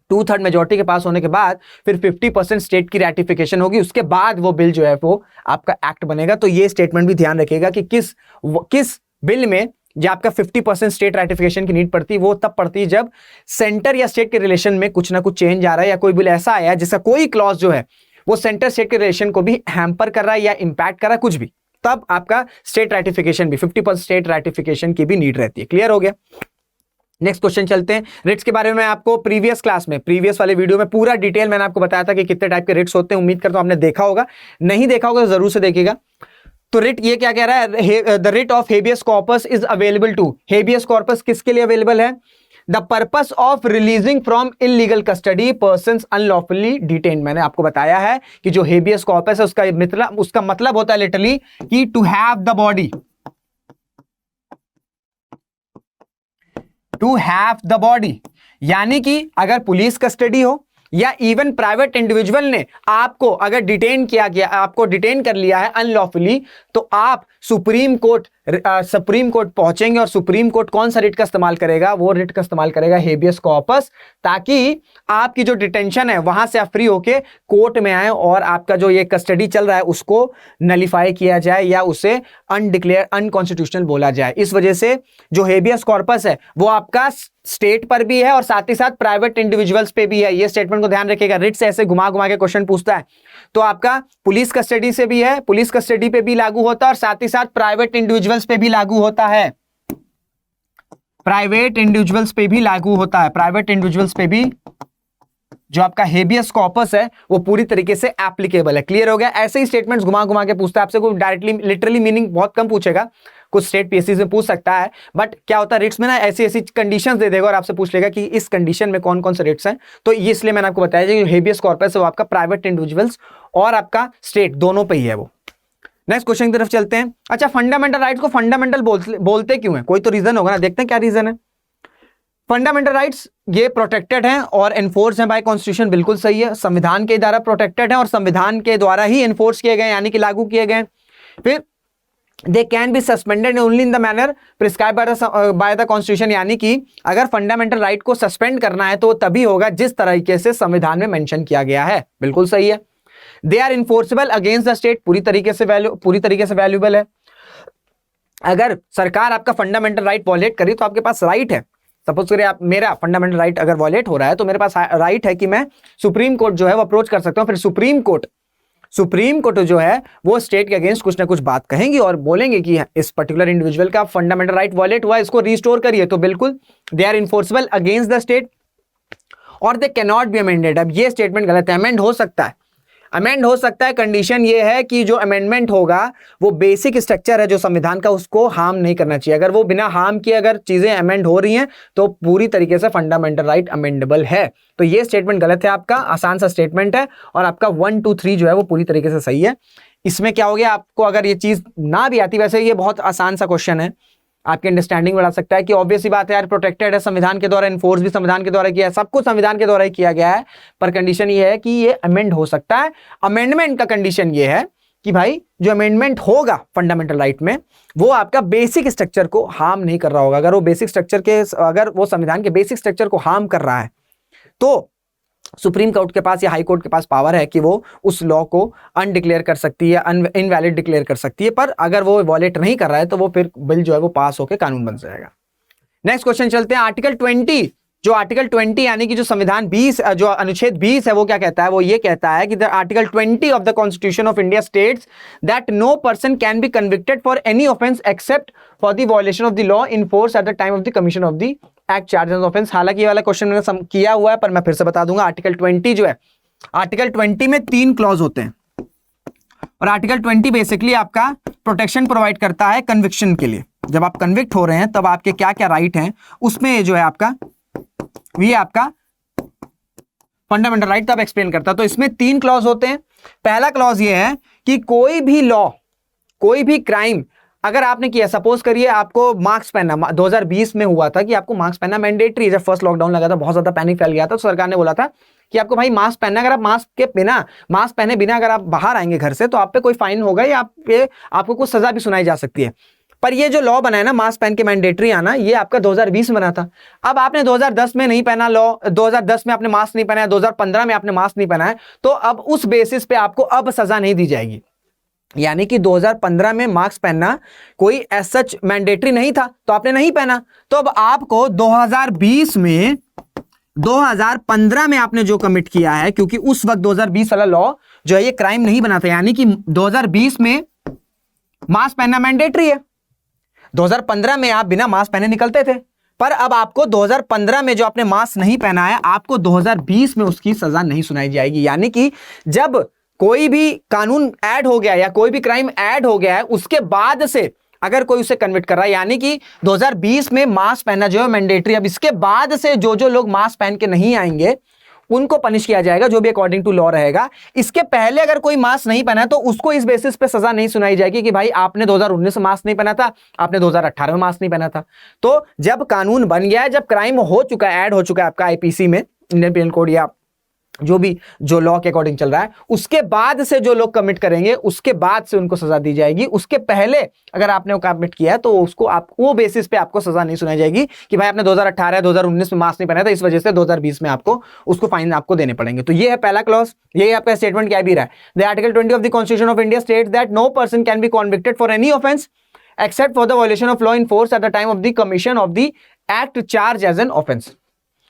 2/3 मेजोरिटी के पास होने के बाद फिर 50% स्टेट की रैटिफिकेशन होगी, उसके बाद वो बिल जो है वो आपका एक्ट बनेगा। तो ये स्टेटमेंट भी ध्यान रखिएगा कि किस बिल में जो आपका 50% स्टेट रैटिफिकेशन की नीड पड़ती है, वो तब पड़ती है जब सेंटर या स्टेट के रिलेशन में कुछ ना कुछ चेंज आ रहा है या कोई बिल ऐसा आया है जिसका कोई क्लॉज जो है वो सेंटर स्टेट के रिलेशन को भी हैम्पर कर रहा है या इंपैक्ट कर रहा है कुछ भी, तब आपका स्टेट रैटिफिकेशन भी 50% स्टेट रैटिफिकेशन की भी नीड रहती है। क्लियर हो गया? नेक्स्ट क्वेश्चन चलते हैं। रिट्स के बारे में आपको प्रीवियस क्लास में, प्रीवियस वाले वीडियो में पूरा डिटेल मैंने आपको बताया था कि कितने टाइप के रिट्स होते हैं। उम्मीद करता हूं आपने देखा होगा, नहीं देखा होगा तो जरूर से देखिएगा। तो रिट ये क्या कह रहा है? The writ of habeas corpus is available to, habeas corpus किसके लिए अवेलेबल है? The purpose of releasing from illegal custody persons unlawfully detained. मैंने आपको बताया है कि जो हेबियस कॉर्पस है उसका मतलब होता है लिटरली कि to have the body, to have the body, यानी कि अगर पुलिस कस्टडी हो या इवन प्राइवेट इंडिविजुअल ने आपको अगर डिटेन किया गया, आपको डिटेन कर लिया है अनलॉफुली, तो आप सुप्रीम कोर्ट पहुंचेंगे और सुप्रीम कोर्ट कौन सा रिट का इस्तेमाल करेगा? वो रिट का इस्तेमाल करेगा हेबियस कॉर्पस, ताकि आपकी जो डिटेंशन है वहां से आप फ्री होके कोर्ट में आए और आपका जो ये कस्टडी चल रहा है उसको नलिफाई किया जाए या उसे अनडिक्लेयर अनकॉन्स्टिट्यूशनल बोला जाए। इस वजह से जो हेबियस कॉर्पस है वो आपका स्टेट पर भी है और साथ ही साथ प्राइवेट इंडिविजुअल्स पे भी है। ये स्टेटमेंट को ध्यान रखिएगा। रिट से ऐसे घुमा घुमा के क्वेश्चन पूछता है, तो आपका पुलिस कस्टडी से भी है, पुलिस कस्टडी पे भी लागू होता है और साथ ही साथ प्राइवेट इंडिविजुअल्स पे भी लागू होता है, प्राइवेट इंडिविजुअल्स पे भी लागू होता है। प्राइवेट इंडिविजुअल्स पे भी जो आपका हेबियस कॉर्पस है वो पूरी तरीके से एप्लीकेबल है। क्लियर हो गया? ऐसे ही स्टेटमेंट्स घुमा घुमा के पूछता है आपसे, कोई डायरेक्टली लिटरली मीनिंग बहुत कम पूछेगा, कुछ स्टेट पीएससी से पूछ सकता है, बट क्या होता है रिट्स में ना ऐसी ऐसी कंडीशंस दे देगा और आपसे पूछ लेगा कि इस कंडीशन में कौन कौन से रिट्स हैं। तो ये इसलिए मैंने आपको बताया कि हेबियस कॉर्पस है वो आपका प्राइवेट इंडिविजुअल्स और आपका स्टेट दोनों पे ही है वो। नेक्स्ट क्वेश्चन की तरफ चलते हैं। अच्छा, फंडामेंटल राइट्स को फंडामेंटल बोलते क्यों है? कोई तो रीजन होगा ना, देखते हैं क्या रीजन है। फंडामेंटल राइट्स ये प्रोटेक्टेड हैं और एनफोर्स हैं बाय कॉन्स्टिट्यूशन, बिल्कुल सही है। संविधान के द्वारा प्रोटेक्टेड है और संविधान के द्वारा ही एनफोर्स किए गए, यानी कि लागू किए गए। फिर they can be suspended only in the manner prescribe bye the constitution, यानी कि अगर फंडामेंटल राइट को सस्पेंड करना है तो तभी होगा जिस तरीके से संविधान में मेंशन किया गया है, बिल्कुल सही है। They are enforceable against the state, पूरी तरीके से वैल्यूएबल है। अगर सरकार आपका फंडामेंटल राइट वॉलेट करी तो आपके पास राइट है, सपोज करिए आप, मेरा फंडामेंटल राइट अगर वॉलेट हो रहा है तो मेरे पास राइट है कि मैं सुप्रीम कोर्ट जो है वो अप्रोच कर सकता हूं। फिर सुप्रीम कोर्ट जो है वो स्टेट के अगेंस्ट कुछ ना कुछ बात कहेंगी और बोलेंगे कि इस पर्टिकुलर इंडिविजुअल का फंडामेंटल राइट वॉलेट हुआ, इसको रिस्टोर करिए, तो बिल्कुल they are enforceable against the state और they can not be amended. अब ये स्टेटमेंट गलत है, अमेंड हो सकता है, कंडीशन ये है कि जो अमेंडमेंट होगा वो बेसिक स्ट्रक्चर है जो संविधान का, उसको हार्म नहीं करना चाहिए। अगर वो बिना हार्म किए अगर चीजें अमेंड हो रही हैं तो पूरी तरीके से फंडामेंटल राइट अमेंडेबल है। तो ये स्टेटमेंट गलत है आपका, आसान सा स्टेटमेंट है और आपका 1 2 3 जो है वो पूरी तरीके से सही है। इसमें क्या हो गया, आपको अगर ये चीज ना भी आती, वैसे ये बहुत आसान सा क्वेश्चन है, आपकी अंडरस्टैंडिंग बढ़ा सकता है कि ऑब्वियस सी बात है यार, प्रोटेक्टेड है संविधान के द्वारा, एनफोर्स भी संविधान के द्वारा किया है, सब कुछ संविधान के द्वारा ही किया गया है, पर कंडीशन ये है कि ये अमेंड हो सकता है। अमेंडमेंट का कंडीशन ये है कि भाई जो अमेंडमेंट होगा फंडामेंटल राइट में वो आपका बेसिक स्ट्रक्चर को हार्म नहीं कर रहा होगा। अगर वो बेसिक स्ट्रक्चर के, अगर वो संविधान के बेसिक स्ट्रक्चर को हार्म कर रहा है तो सुप्रीम कोर्ट के पास या हाई कोर्ट के पास पावर है कि वो उस लॉ को अनडिक्लेयर कर सकती है, इनवैलिड डिक्लेयर कर सकती है। पर अगर वो वॉलेट नहीं कर रहा है तो वो फिर बिल जो है वो पास होकर कानून बन जाएगा। नेक्स्ट क्वेश्चन चलते हैं। आर्टिकल 20, जो आर्टिकल 20 यानी कि जो संविधान 20, जो अनुच्छेद 20 है, वो क्या कहता है? वो ये कहता है कि the article 20 of the constitution of India states that no person can be convicted for any offence except for the violation of the law in force at the time of the commission of the act charges offence. हालांकि ये वाला question मैंने किया हुआ है पर मैं फिर से बता दूंगा। आर्टिकल 20 जो है, आर्टिकल 20 में 3 क्लॉज होते हैं और आर्टिकल 20 बेसिकली आपका प्रोटेक्शन प्रोवाइड करता है कन्विक्शन के लिए। जब आप कन्विक्ट हो रहे हैं तब आपके क्या क्या राइट हैं, उसमें जो है आपका ये आपका फंडामेंटल राइट तब एक्सप्लेन करता है। तो इसमें 3 क्लॉज होते हैं। पहला क्लॉज ये है कि कोई भी लॉ, कोई भी क्राइम अगर आपने किया, सपोज करिए आपको मास्क पहनना 2020 में हुआ था कि आपको मास्क पहनना मैंडेटरी, जब फर्स्ट लॉकडाउन लगा था बहुत ज्यादा पैनिक फैल गया था, तो सरकार ने बोला था कि आपको भाई मास्क पहनना, अगर आप मास्क पहने बिना अगर आप बाहर आएंगे घर से तो आप पे कोई फाइन होगा या आपको कुछ सजा भी सुनाई जा सकती है। पर ये जो लॉ बना है ना मास्क पहन के मैंडेटरी आना, ये आपका 2020 में बना था। अब आपने 2010 में नहीं पहना लॉ, 2010 में आपने मास्क नहीं पहना है, 2015 में आपने मास्क नहीं पहना है, तो अब उस बेसिस पे आपको अब सजा नहीं दी जाएगी। यानी कि 2015 में मास्क पहनना कोई एज सच मैंडेटरी नहीं था तो आपने नहीं पहना, तो अब आपको 2020 में 2015 में आपने जो कमिट किया है, क्योंकि उस वक्त 2020 वाला लॉ जो है ये क्राइम नहीं बना था, यानी कि 2020 में मास्क पहनना मैंडेटरी है, 2015 में आप बिना मास्क पहने निकलते थे, पर अब आपको 2015 में जो आपने मास्क नहीं पहना है आपको 2020 में उसकी सजा नहीं सुनाई जाएगी। यानी कि जब कोई भी कानून ऐड हो गया या कोई भी क्राइम ऐड हो गया है उसके बाद से अगर कोई उसे कन्विक्ट कर रहा है, यानी कि 2020 में मास्क पहनना जो है मैंडेटरी, अब इसके बाद से जो लोग मास्क पहन के नहीं आएंगे उनको पनिश किया जाएगा जो भी अकॉर्डिंग टू लॉ रहेगा। इसके पहले अगर कोई मास्क नहीं पहना तो उसको इस बेसिस पे सजा नहीं सुनाई जाएगी कि भाई आपने 2019 में मास्क नहीं पहना था, आपने 2018 में मास्क नहीं पहना था। तो जब कानून बन गया है, जब क्राइम हो चुका है, ऐड हो चुका है आपका आईपीसी में, इंडियन पेनल कोड या जो भी जो लॉ के अकॉर्डिंग चल रहा है, उसके बाद से जो लोग कमिट करेंगे उसके बाद से उनको सजा दी जाएगी। उसके पहले अगर आपने वो कमिट किया है तो उसको आप वो बेसिस पे आपको सजा नहीं सुनाई जाएगी कि भाई आपने 2018 2019 में मास्क नहीं पहना था, इस वजह से 2020 में आपको उसको फाइन आपको देने पड़ेंगे। तो ये है पहला क्लॉज, यही आपका स्टेटमेंट क्या भी रहा है। The article 20 of the constitution of India states that no person can be convicted for any offence except for the violation of law in force at the time of the commission of the act charge as an offence.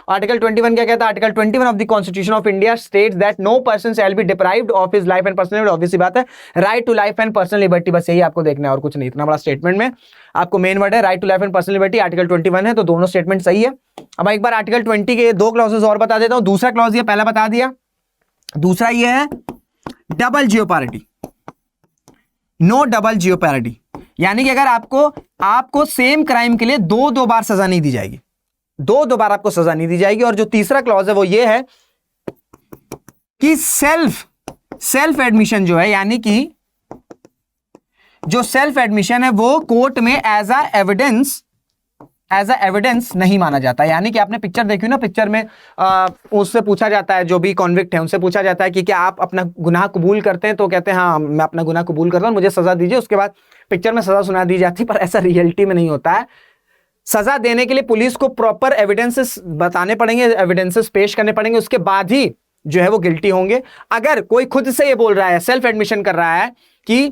Article 21 क्या कहता है? Article 21 of the constitution of India states that no person shall be deprived of his life and personal liberty. Obvious सी बात है, right to life and personal liberty, बस यही आपको देखना है और कुछ नहीं। इतना बड़ा स्टेटमेंट में आपको मेन वर्ड है right to life and personal liberty, article 21 है, तो दोनों स्टेटमेंट सही है। अब एक बार आर्टिकल 20 के 2 क्लॉजेस और बता देता हूं। दूसरा क्लॉज ये पहला बता दिया, दूसरा ये है डबल जियोपैरिटी, नो डबल जियोपैरिटी, यानी कि अगर आपको सेम क्राइम के लिए दो बार सजा नहीं दी जाएगी, दो बार आपको सजा नहीं दी जाएगी। और जो तीसरा क्लॉज है वो ये है कि सेल्फ एडमिशन जो है, यानी कि जो सेल्फ एडमिशन है वो कोर्ट में एज अ एविडेंस नहीं माना जाता। यानी कि आपने पिक्चर देखी ना, पिक्चर में उससे पूछा जाता है, जो भी कॉन्विक्ट है उनसे पूछा जाता है कि क्या आप अपना गुनाह कबूल करते हैं, तो कहते हैं हाँ मैं अपना गुनाह कबूल करता हूं, मुझे सजा दीजिए। उसके बाद पिक्चर में सजा सुना दी जाती, पर ऐसा रियलिटी में नहीं होता है। सजा देने के लिए पुलिस को प्रॉपर एविडेंसेस बताने पड़ेंगे, एविडेंसेस पेश करने पड़ेंगे, उसके बाद ही जो है वो गिल्टी होंगे। अगर कोई खुद से ये बोल रहा है, सेल्फ एडमिशन कर रहा है कि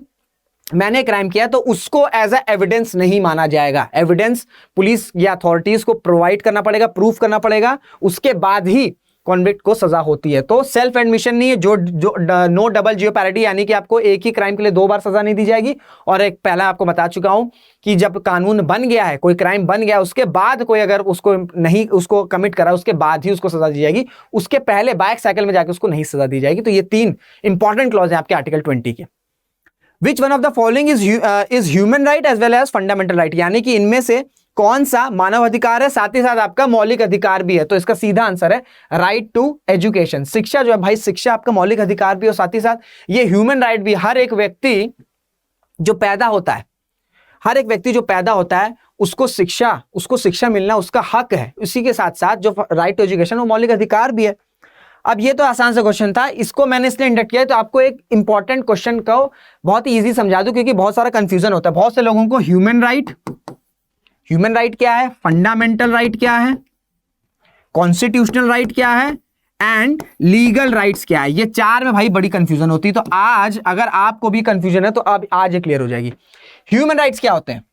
मैंने क्राइम किया, तो उसको एज अ एविडेंस नहीं माना जाएगा। एविडेंस पुलिस या अथॉरिटीज को प्रोवाइड करना पड़ेगा, प्रूफ करना पड़ेगा, उसके बाद ही कॉन्विक्ट को सजा होती है। तो सेल्फ एडमिशन नहीं है, जो नो डबल जियोपैरिटी, यानी कि आपको एक ही क्राइम के लिए 2 बार सजा नहीं दी जाएगी। और एक पहला आपको बता चुका हूं कि जब कानून बन गया है, कोई क्राइम बन गया, उसके बाद कोई अगर उसको कमिट करा, उसके बाद ही उसको सजा दी जाएगी, उसके पहले बाइक साइकिल में जाकर उसको नहीं सजा दी जाएगी। तो ये 3 इंपॉर्टेंट क्लॉज है आपके आर्टिकल 20 के। Which one of the following is human right as well as fundamental right? यानी कि इनमें से कौन सा मानव अधिकार है, साथ ही साथ आपका मौलिक अधिकार भी है। तो इसका सीधा आंसर है राइट टू एजुकेशन। शिक्षा जो है भाई, शिक्षा आपका मौलिक अधिकार भी, और साथ ही साथ ये ह्यूमन राइट भी। हर एक व्यक्ति जो पैदा होता है, उसको शिक्षा मिलना उसका हक है। उसी के साथ साथ जो राइट टू एजुकेशन वो मौलिक अधिकार भी है। अब ये तो आसान सा क्वेश्चन था, इसको मैंने इसलिए इंडक्ट किया तो आपको एक इंपॉर्टेंट क्वेश्चन को बहुत ही इजी समझा दूं, क्योंकि बहुत सारा कंफ्यूजन होता है। बहुत से लोगों को ह्यूमन राइट क्या है, फंडामेंटल राइट क्या है, कॉन्स्टिट्यूशनल राइट क्या है, एंड लीगल राइट्स क्या है। ये 4 में भाई बड़ी कंफ्यूजन होती है। तो आज अगर आपको भी कंफ्यूजन है तो अब आज ये क्लियर हो जाएगी। ह्यूमन राइट्स क्या होते हैं?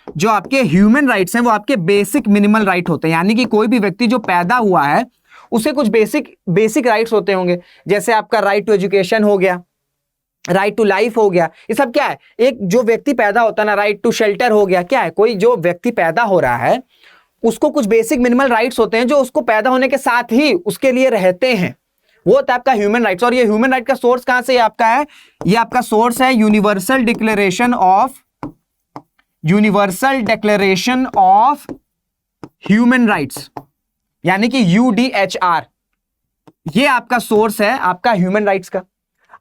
जो आपके ह्यूमन राइट्स हैं वो आपके बेसिक मिनिमल राइट होते हैं। यानी कि कोई भी व्यक्ति जो पैदा हुआ है उसे कुछ बेसिक राइट्स होते होंगे, जैसे आपका राइट टू एजुकेशन हो गया, राइट टू लाइफ हो गया। ये सब क्या है? एक जो व्यक्ति पैदा होता है ना, राइट टू शेल्टर हो गया। क्या है? कोई जो व्यक्ति पैदा हो रहा है उसको कुछ बेसिक मिनिमल राइट्स होते हैं जो उसको पैदा होने के साथ ही उसके लिए रहते हैं, वो होता है आपका ह्यूमन राइट्स। और ये ह्यूमन राइट का सोर्स कहां से आपका है? ये आपका सोर्स है universal declaration of human rights, यानी कि UDHR। ये आपका सोर्स है आपका ह्यूमन राइट्स का।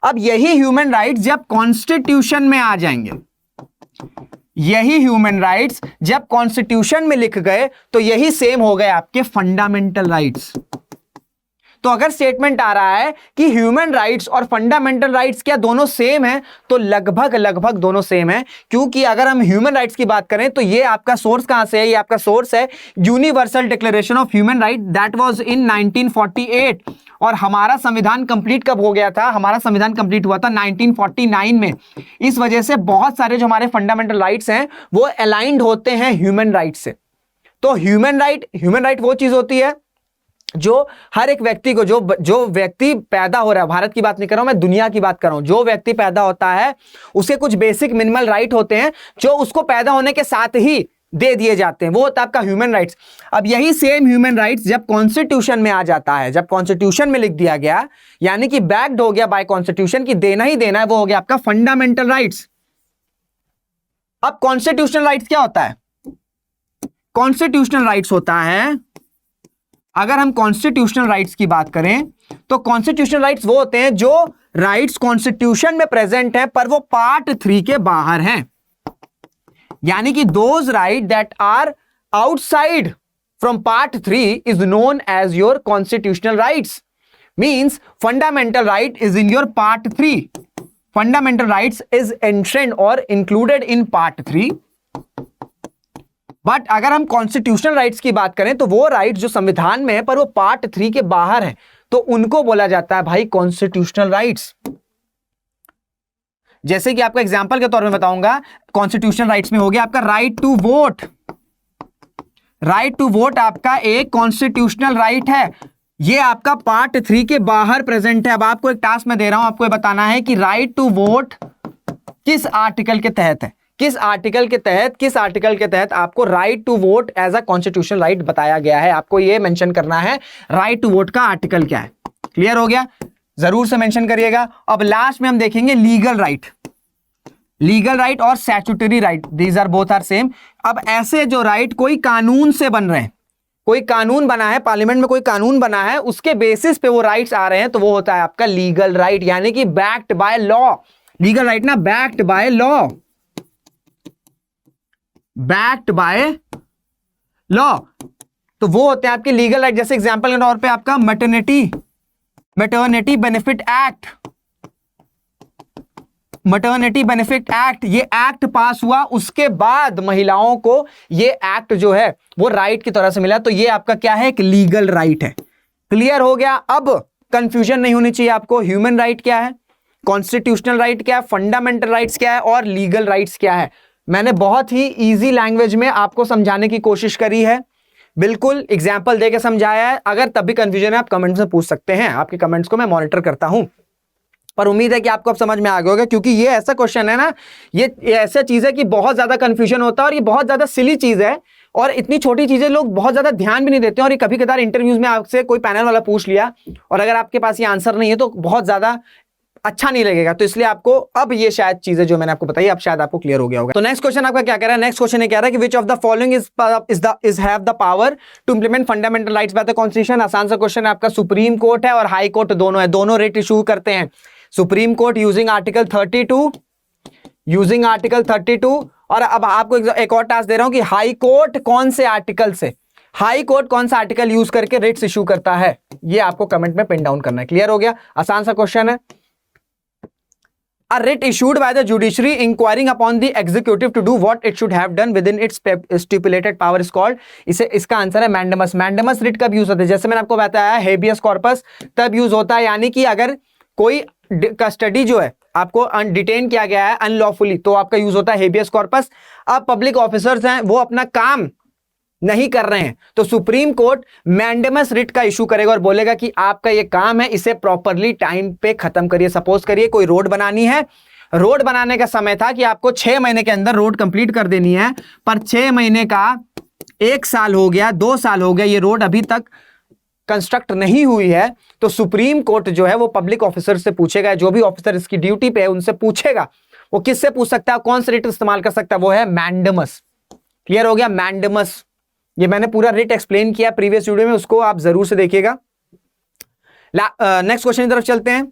अब यही ह्यूमन राइट्स जब कॉन्स्टिट्यूशन में आ जाएंगे, यही ह्यूमन राइट्स जब कॉन्स्टिट्यूशन में लिख गए तो यही सेम हो गए आपके फंडामेंटल राइट्स। तो अगर स्टेटमेंट आ रहा है कि ह्यूमन राइट्स और फंडामेंटल राइट्स क्या दोनों सेम हैं, तो लगभग दोनों सेम हैं। क्योंकि अगर हम ह्यूमन राइट्स की बात करें तो ये आपका सोर्स कहां से है? ये आपका सोर्स है universal declaration of human right, that was in 1948। और हमारा संविधान कंप्लीट कब हो गया था? हमारा संविधान कंप्लीट हुआ था 1949 में। इस वजह से बहुत सारे जो हमारे फंडामेंटल राइट्स हैं वो अलाइंड होते हैं ह्यूमन राइट से। तो ह्यूमन राइट वो चीज होती है जो हर एक व्यक्ति को, जो व्यक्ति पैदा हो रहा है, भारत की बात नहीं कर रहा हूं मैं, दुनिया की बात कर रहा हूं, जो व्यक्ति पैदा होता है उसे कुछ बेसिक मिनिमल राइट होते हैं जो उसको पैदा होने के साथ ही दे दिए जाते हैं, वो होता है आपका ह्यूमन राइट्स। अब यही सेम ह्यूमन राइट्स जब कॉन्स्टिट्यूशन में आ जाता है, जब कॉन्स्टिट्यूशन में लिख दिया गया, यानी कि बैक्ड हो गया बाय कॉन्स्टिट्यूशन की देना ही देना है, वो हो गया आपका फंडामेंटल राइट्स। अब कॉन्स्टिट्यूशनल राइट्स क्या होता है? कॉन्स्टिट्यूशनल राइट्स होता है, अगर हम कॉन्स्टिट्यूशनल राइट्स की बात करें तो कॉन्स्टिट्यूशनल राइट्स वो होते हैं जो राइट्स कॉन्स्टिट्यूशन में प्रेजेंट है पर वो पार्ट 3 के बाहर हैं। यानी कि those right that are outside from part 3 is known as your constitutional rights. Means fundamental right is in your part 3, fundamental rights is enshrined और इंक्लूडेड इन पार्ट 3। बट अगर हम कॉन्स्टिट्यूशनल राइट्स की बात करें तो वो राइट्स जो संविधान में है पर वो पार्ट 3 के बाहर है, तो उनको बोला जाता है भाई कॉन्स्टिट्यूशनल राइट्स। जैसे कि आपको एग्जांपल के तौर में बताऊंगा, कॉन्स्टिट्यूशनल राइट्स में हो गया आपका right to vote. Right to vote आपका एक कॉन्स्टिट्यूशनल राइट है, ये आपका पार्ट 3 के बाहर प्रेजेंट है। अब आपको एक टास्क में दे रहा हूं, आपको ये बताना है कि राइट टू वोट किस आर्टिकल के तहत है, किस आर्टिकल के तहत आपको right to vote as a constitutional right बताया गया है। आपको यह मेंशन करना है राइट टू वोट का आर्टिकल क्या है। क्लियर हो गया? जरूर से मेंशन करिएगा। अब लास्ट में हम देखेंगे लीगल राइट और statutory right, these are both are same. अब ऐसे जो राइट कोई कानून से बन रहे हैं, कोई कानून बना है, पार्लियामेंट में कोई कानून बना है, उसके बेसिस पे वो राइट्स आ रहे हैं, तो वो होता है आपका लीगल राइट, यानी कि backed by law. Legal right ना backed by law. Backed by law. तो वो होते हैं आपके लीगल राइट। जैसे एग्जांपल के तौर पे आपका maternity benefit act, maternity benefit act, ये एक्ट पास हुआ, उसके बाद महिलाओं को ये एक्ट जो है वो राइट की तरह से मिला। तो ये आपका क्या है, एक लीगल राइट है। क्लियर हो गया। अब कंफ्यूजन नहीं होनी चाहिए आपको, ह्यूमन राइट क्या है, कॉन्स्टिट्यूशनल राइट क्या है, फंडामेंटल राइट्स क्या है और लीगल राइट्स क्या है। मैंने बहुत ही इजी लैंग्वेज में आपको समझाने की कोशिश करी है, बिल्कुल एग्जाम्पल देके समझाया है। अगर तब भी कंफ्यूजन है आप कमेंट्स में पूछ सकते हैं, आपके कमेंट्स को मैं मॉनिटर करता हूं। पर उम्मीद है कि आपको अब समझ में आ गया होगा, क्योंकि ये ऐसा क्वेश्चन है ना, ये ऐसा चीज है कि बहुत ज्यादा कंफ्यूजन होता है और ये बहुत ज्यादा सिली चीज है और इतनी छोटी चीजें लोग बहुत ज्यादा ध्यान भी नहीं देते हैं। और ये कभी कभार इंटरव्यूज में आपसे कोई पैनल वाला पूछ लिया और अगर आपके पास ये आंसर नहीं है तो बहुत ज्यादा अच्छा नहीं लगेगा। तो इसलिए आपको अब ये शायद चीजें जो मैंने आपको बताई अब शायद आपको क्लियर हो गया होगा। तो नेक्स्ट क्वेश्चन आपका क्या कह रहा है, नेक्स्ट क्वेश्चन ये कह रहा है कि which of the following is have the power to implement fundamental rights by the constitution. आसान सा क्वेश्चन है आपका। सुप्रीम कोर्ट है और हाई कोर्ट दोनों है, दोनों रेट इशू करते हैं। सुप्रीम कोर्ट यूजिंग आर्टिकल 32 और अब आपको एक और टास्क दे रहा हूं कि हाई कोर्ट कौन से आर्टिकल से, हाई कोर्ट कौन सा आर्टिकल यूज करके रिट्स इशू करता है, ये आपको कमेंट में पिन डाउन करना है। क्लियर हो गया, आसान सा क्वेश्चन है। A writ issued by the judiciary inquiring upon the executive to do what it should have done within its stipulated power is called, इसे इसका आंसर है मैंडेमस। मैंडेमस रिट कब यूज होता है, जैसे मैंने आपको बताया हेबियस कॉर्पस तब यूज होता है, यानी कि अगर कोई कस्टडी जो है आपको डिटेन किया गया है अनलॉफुली तो आपका यूज होता है हेबियस कॉर्पस। अब पब्लिक ऑफिसर्स हैं वो अपना काम नहीं कर रहे हैं तो सुप्रीम कोर्ट मैंडेमस रिट का इशू करेगा और बोलेगा कि आपका ये काम है, इसे प्रॉपरली टाइम पे खत्म करिए। सपोज करिए कोई रोड बनानी है, रोड बनाने का समय था कि आपको 6 महीने के अंदर रोड कंप्लीट कर देनी है, पर 6 महीने का 1 साल हो गया, 2 साल हो गया, ये रोड अभी तक कंस्ट्रक्ट नहीं हुई है। तो सुप्रीम कोर्ट जो है वो पब्लिक ऑफिसर से पूछेगा, जो भी ऑफिसर इसकी ड्यूटी पे है उनसे पूछेगा। वो किससे पूछ सकता है, कौन सा रिट इस्तेमाल कर सकता है, वो है मैंडेमस। क्लियर हो गया, मैंडेमस। ये मैंने पूरा रिट एक्सप्लेन किया प्रीवियस वीडियो में, उसको आप जरूर से देखिएगा। नेक्स्ट क्वेश्चन की तरफ चलते हैं।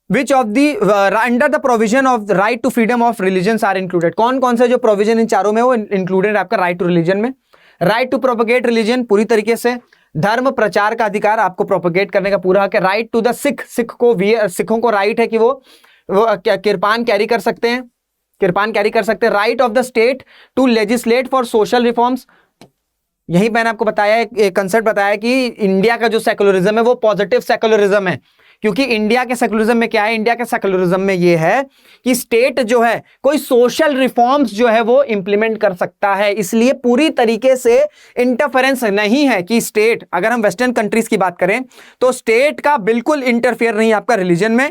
Which of the under the provision of right to freedom of religion are included, कौन कौन से जो प्रोविजन इन चारों में वो इंक्लूडेड है आपका राइट टू रिलीजन में। राइट टू प्रोपगेट रिलीजन पूरी तरीके से, धर्म प्रचार का अधिकार, आपको प्रोपगेट करने का पूरा हक है। राइट टू द सिखों को राइट है कि वो किरपान कैरी कर सकते हैं, किरपान कैरी कर सकते हैं। Right of the state to legislate for social reforms, यही मैंने आपको बताया, एक कंसेप्ट बताया कि इंडिया का जो सेकुलरिज्म है वो पॉजिटिव सेकुलरिज्म है। क्योंकि इंडिया के सेकुलरिज्म में क्या है, इंडिया के सेकुलरिज्म में ये है कि स्टेट जो है कोई सोशल रिफॉर्म्स जो है वो इंप्लीमेंट कर सकता है, इसलिए पूरी तरीके से इंटरफेरेंस नहीं है कि स्टेट, अगर हम वेस्टर्न कंट्रीज की बात करें तो स्टेट का बिल्कुल इंटरफेयर नहीं है आपका रिलीजन में।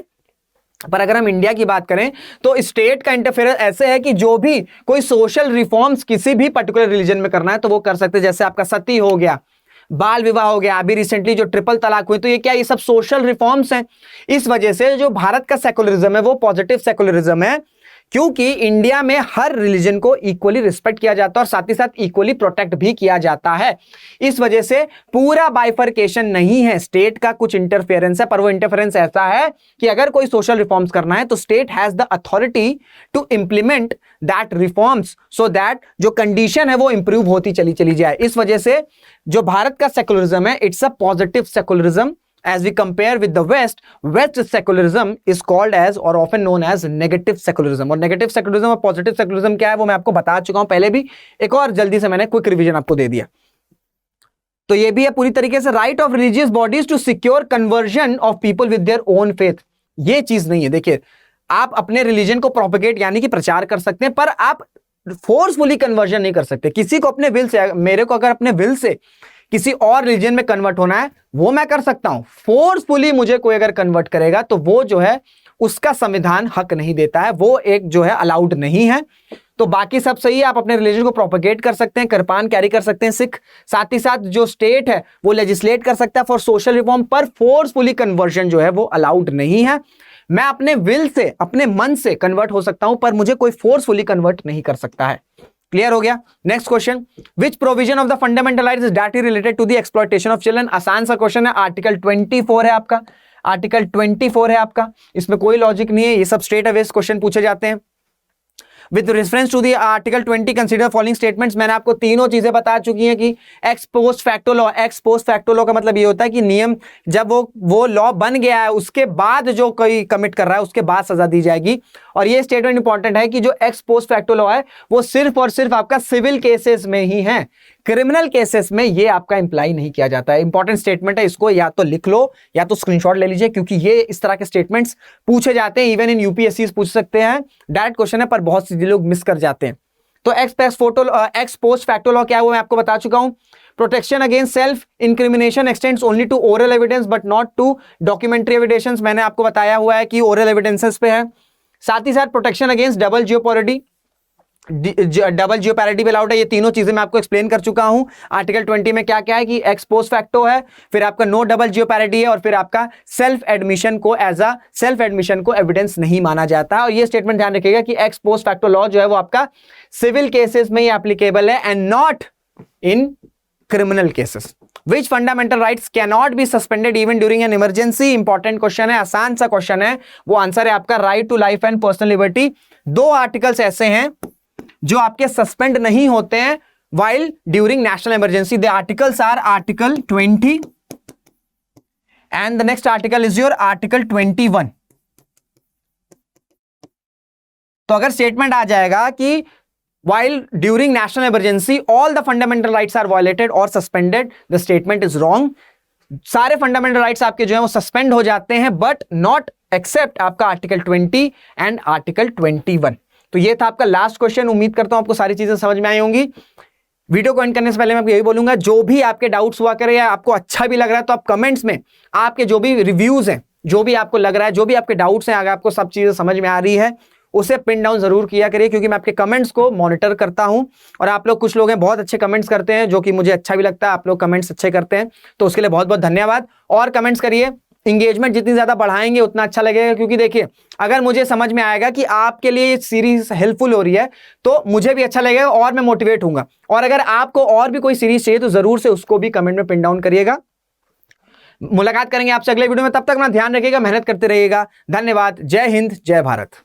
पर अगर हम इंडिया की बात करें तो स्टेट का इंटरफेरेंस ऐसे है कि जो भी कोई सोशल रिफॉर्म्स किसी भी पर्टिकुलर रिलीजन में करना है तो वो कर सकते हैं। जैसे आपका सती हो गया, बाल विवाह हो गया, अभी रिसेंटली जो ट्रिपल तलाक हुई, तो ये क्या, ये सब सोशल रिफॉर्म्स हैं। इस वजह से जो भारत का सेकुलरिज्म है वो पॉजिटिव सेकुलरिज्म है, क्योंकि इंडिया में हर रिलीजन को इक्वली रिस्पेक्ट किया जाता है और साथ ही साथ इक्वली प्रोटेक्ट भी किया जाता है। इस वजह से पूरा बाइफर्केशन नहीं है, स्टेट का कुछ इंटरफेरेंस है, पर वो इंटरफेरेंस ऐसा है कि अगर कोई सोशल रिफॉर्म्स करना है तो state has the authority to implement that reforms so that जो कंडीशन है वो इंप्रूव होती चली जाए। इस वजह से जो भारत का सेकुलरिज्म है it's a positive secularism as we compare with the West secularism is called as or often known as negative secularism। और negative secularism और positive secularism क्या है वो मैं आपको बता चुका हूं पहले भी, एक और जल्दी से मैंने क्विक रिवीजन आपको दे दिया। तो ये भी है पूरी तरीके से right of religious bodies to secure conversion of people with their own faith, ये चीज नहीं है। देखिए आप अपने रिलीजन को प्रोपेगेट यानी कि प्रचार कर सकते हैं, पर आप फोर्सफुली कन्वर्जन नहीं कर सकते। किसी को अपने विल से, मेरे को अगर अपने विल से किसी और रिलीजन में कन्वर्ट होना है वो मैं कर सकता हूं, फोर्सफुली मुझे कोई अगर कन्वर्ट करेगा तो वो जो है उसका संविधान हक नहीं देता है, वो एक जो है अलाउड नहीं है। तो बाकी सब सही है, आप अपने रिलीजन को प्रोपेगेट कर सकते हैं, किरपान कैरी कर सकते हैं सिख, साथ ही साथ जो स्टेट है वो लेजिस्लेट कर सकता है फॉर सोशल रिफॉर्म, पर फोर्सफुली कन्वर्जन जो है वो अलाउड नहीं है। मैं अपने विल से, अपने मन से कन्वर्ट हो सकता हूं, पर मुझे कोई फोर्सफुली कन्वर्ट नहीं कर सकता है। क्लियर हो गया। Next question, which provision of the fundamental rights is directly related to the exploitation of children. आसान सा क्वेश्चन है, आर्टिकल 24 है आपका, आर्टिकल 24 है आपका, इसमें कोई लॉजिक नहीं है, ये सब स्ट्रेट अवे क्वेश्चन पूछे जाते हैं। With reference to the article 20 consider following statements. मैंने आपको तीनों चीजें बता चुकी हैं कि ex post facto law, ex post facto law का मतलब ये होता है कि नियम जब वो लॉ बन गया है उसके बाद जो कोई कमिट कर रहा है उसके बाद सजा दी जाएगी। और ये स्टेटमेंट इंपॉर्टेंट है कि जो एक्स पोस्ट फैक्टो लॉ है वो सिर्फ और सिर्फ आपका सिविल केसेस में ही है, क्रिमिनल केसेस में ये आपका इंप्लाई नहीं किया जाता है। इंपॉर्टेंट स्टेटमेंट है, इसको या तो लिख लो या तो स्क्रीनशॉट ले लीजिए, क्योंकि ये इस तरह के स्टेटमेंट्स पूछे जाते हैं, इवन इन यूपीएससी पूछ सकते हैं, डायरेक्ट क्वेश्चन है, पर बहुत से लोग मिस कर जाते हैं। तो एक्स पोस्ट फैक्टो लॉ क्या है वो मैं आपको बता चुका हूं। Protection against self incrimination extends only to oral evidence but not to documentary evidence, मैंने आपको बताया हुआ है कि ओरल एविडेंसेस पे है। साथ ही साथ प्रोटेक्शन अगेंस्ट डबल जियोपैरिटी पे अलाउड है। ये तीनों चीजें मैं आपको एक्सप्लेन कर चुका हूं। आर्टिकल 20 में क्या क्या है कि एक्स पोस्ट फैक्टो है, फिर आपका नो डबल जियोपैरिटी है, और फिर आपका सेल्फ एडमिशन को एविडेंस नहीं माना जाता है। और ये स्टेटमेंट ध्यान रखिएगा कि एक्स पोस्ट फैक्टो लॉ जो है वो आपका सिविल केसेस में ही एप्लीकेबल है and not in criminal cases. Which fundamental rights cannot be suspended even during an emergency? Important question है, आसान सा क्वेश्चन है। वो आंसर है आपका right to life and personal liberty. दो आर्टिकल्स ऐसे हैं जो आपके सस्पेंड नहीं होते हैं while during national emergency. The articles are Article 20 and the next article is your Article 21. तो अगर स्टेटमेंट आ जाएगा कि while during national emergency all the fundamental rights are violated or suspended, the statement is wrong. सारे fundamental rights आपके जो है वो suspend हो जाते हैं बट नॉट एक्सेप्ट आपका आर्टिकल 20 एंड आर्टिकल 21। तो ये था आपका लास्ट क्वेश्चन। उम्मीद करता हूं आपको सारी चीजें समझ में आई होंगी। वीडियो को एंड करने से पहले मैं आपको यही बोलूंगा, जो भी आपके डाउट्स हुआ करे या आपको अच्छा भी लग रहा है तो आप कमेंट्स में आपके जो भी रिव्यूज हैं, जो भी आपको लग रहा है, जो भी आपके डाउट्स हैं, अगर आपको सब चीजें समझ में आ रही है उसे पिन डाउन जरूर किया करिए, क्योंकि मैं आपके कमेंट्स को मॉनिटर करता हूं। और आप लोग, कुछ लोग हैं बहुत अच्छे कमेंट्स करते हैं, जो कि मुझे अच्छा भी लगता है। आप लोग कमेंट्स अच्छे करते हैं तो उसके लिए बहुत बहुत धन्यवाद। और कमेंट्स करिए, इंगेजमेंट जितनी ज्यादा बढ़ाएंगे उतना अच्छा लगेगा। क्योंकि देखिए, अगर मुझे समझ में आएगा कि आपके लिए ये सीरीज हेल्पफुल हो रही है तो मुझे भी अच्छा लगेगा और मैं मोटिवेट होऊंगा। और अगर आपको और भी कोई सीरीज चाहिए तो जरूर से उसको भी कमेंट में पिन डाउन करिएगा। मुलाकात करेंगे आपसे अगले वीडियो में, तब तक अपना ध्यान रखिएगा, मेहनत करते रहिएगा। धन्यवाद। जय हिंद, जय भारत।